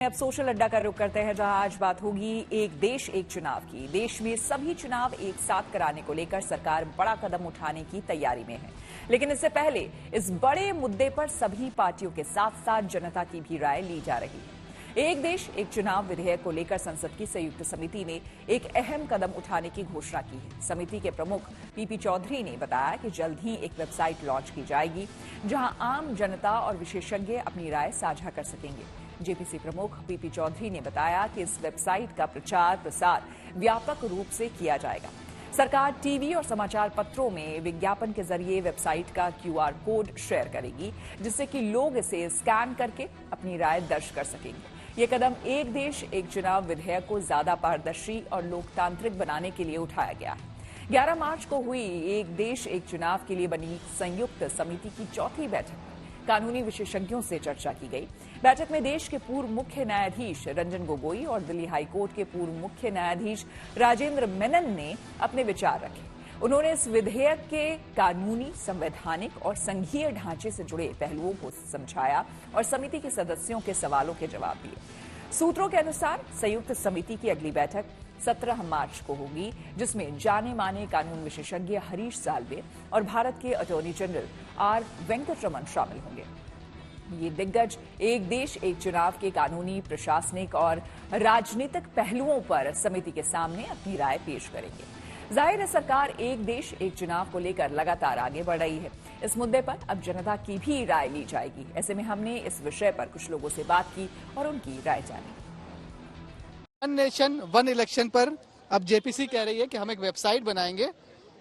अब सोशल अड्डा का रुख करते हैं, जहां आज बात होगी एक देश एक चुनाव की। देश में सभी चुनाव एक साथ कराने को लेकर सरकार बड़ा कदम उठाने की तैयारी में है, लेकिन इससे पहले इस बड़े मुद्दे पर सभी पार्टियों के साथ साथ जनता की भी राय ली जा रही है। एक देश एक चुनाव विधेयक को लेकर संसद की संयुक्त समिति ने एक अहम कदम उठाने की घोषणा की है। समिति के प्रमुख पीपी चौधरी ने बताया कि जल्द ही एक वेबसाइट लॉन्च की जाएगी, जहां आम जनता और विशेषज्ञ अपनी राय साझा कर सकेंगे। जेपीसी प्रमुख पीपी चौधरी ने बताया कि इस वेबसाइट का प्रचार प्रसार व्यापक रूप से किया जाएगा। सरकार टीवी और समाचार पत्रों में विज्ञापन के जरिए वेबसाइट का क्यूआर कोड शेयर करेगी, जिससे कि लोग इसे स्कैन करके अपनी राय दर्ज कर सकेंगे। ये कदम एक देश एक चुनाव विधेयक को ज्यादा पारदर्शी और लोकतांत्रिक बनाने के लिए उठाया गया है। 11 मार्च को हुई एक देश एक चुनाव के लिए बनी संयुक्त समिति की चौथी बैठक कानूनी विशेषज्ञों से चर्चा की गई। बैठक में देश के पूर्व मुख्य न्यायाधीश रंजन गोगोई और दिल्ली हाईकोर्ट के पूर्व मुख्य न्यायाधीश राजेंद्र मेनन ने अपने विचार रखे। उन्होंने इस विधेयक के कानूनी, संवैधानिक और संघीय ढांचे से जुड़े पहलुओं को समझाया और समिति के सदस्यों के सवालों के जवाब दिए। सूत्रों के अनुसार संयुक्त समिति की अगली बैठक 17 मार्च को होगी, जिसमें जाने माने कानून विशेषज्ञ हरीश साल्वे और भारत के अटॉर्नी जनरल आर वेंकटरमन शामिल होंगे। ये दिग्गज एक देश एक चुनाव के कानूनी, प्रशासनिक और राजनीतिक पहलुओं पर समिति के सामने अपनी राय पेश करेंगे। जाहिर है, सरकार एक देश एक चुनाव को लेकर लगातार आगे बढ़ रही है। इस मुद्दे पर अब जनता की भी राय ली जाएगी। ऐसे में हमने इस विषय पर कुछ लोगों से बात की और उनकी राय जानी। वन नेशन वन इलेक्शन पर अब जेपीसी कह रही है कि हम एक वेबसाइट बनाएंगे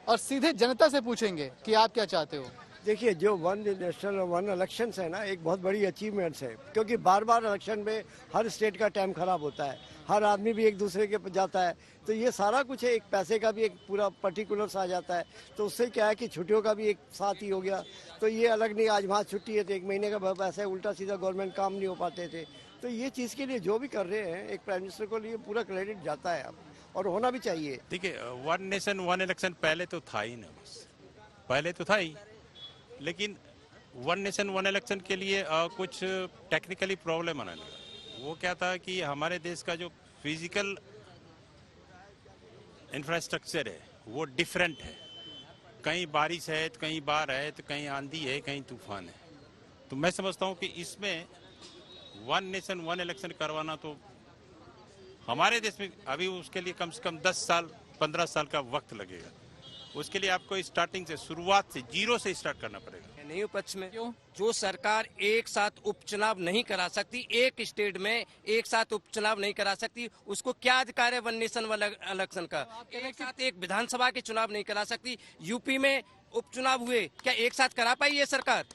और सीधे जनता से पूछेंगे कि आप क्या चाहते हो। देखिए, जो वन नेशनल और वन इलेक्शंस है ना, एक बहुत बड़ी अचीवमेंट्स है, क्योंकि बार बार इलेक्शन में हर स्टेट का टाइम खराब होता है, हर आदमी भी एक दूसरे के जाता है, तो ये सारा कुछ है। एक पैसे का भी एक पूरा पर्टिकुलर्स आ जाता है, तो उससे क्या है कि छुट्टियों का भी एक साथ ही हो गया। तो ये अलग नहीं, आज वहाँ छुट्टी है तो एक महीने का पैसा है, उल्टा सीधा गवर्नमेंट काम नहीं हो पाते थे। तो ये चीज़ के लिए जो भी कर रहे हैं, एक प्राइम मिनिस्टर को लिए पूरा क्रेडिट जाता है अब, और होना भी चाहिए। देखिए, वन नेशन वन इलेक्शन पहले तो था ही ना, बस पहले तो था ही, लेकिन वन नेशन वन इलेक्शन के लिए कुछ टेक्निकली प्रॉब्लम आने लगा। वो क्या था कि हमारे देश का जो फिजिकल इंफ्रास्ट्रक्चर है वो डिफरेंट है। कहीं बारिश है तो कहीं बाढ़ है, तो कहीं आंधी है, कहीं तूफान है। तो मैं समझता हूँ कि इसमें वन नेशन वन इलेक्शन करवाना तो हमारे देश में अभी उसके लिए कम से कम 10 साल 15 साल का वक्त लगेगा। उसके लिए आपको स्टार्टिंग से, शुरुआत से, जीरो से स्टार्ट करना पड़ेगा। नहीं पक्ष में जो सरकार एक साथ उपचुनाव नहीं करा सकती, एक स्टेट में एक साथ उपचुनाव नहीं करा सकती, उसको क्या अधिकार है वन नेशन वन इलेक्शन का? एक साथ एक विधानसभा के चुनाव नहीं करा सकती। यूपी में उपचुनाव हुए, क्या एक साथ करा पाई ये सरकार?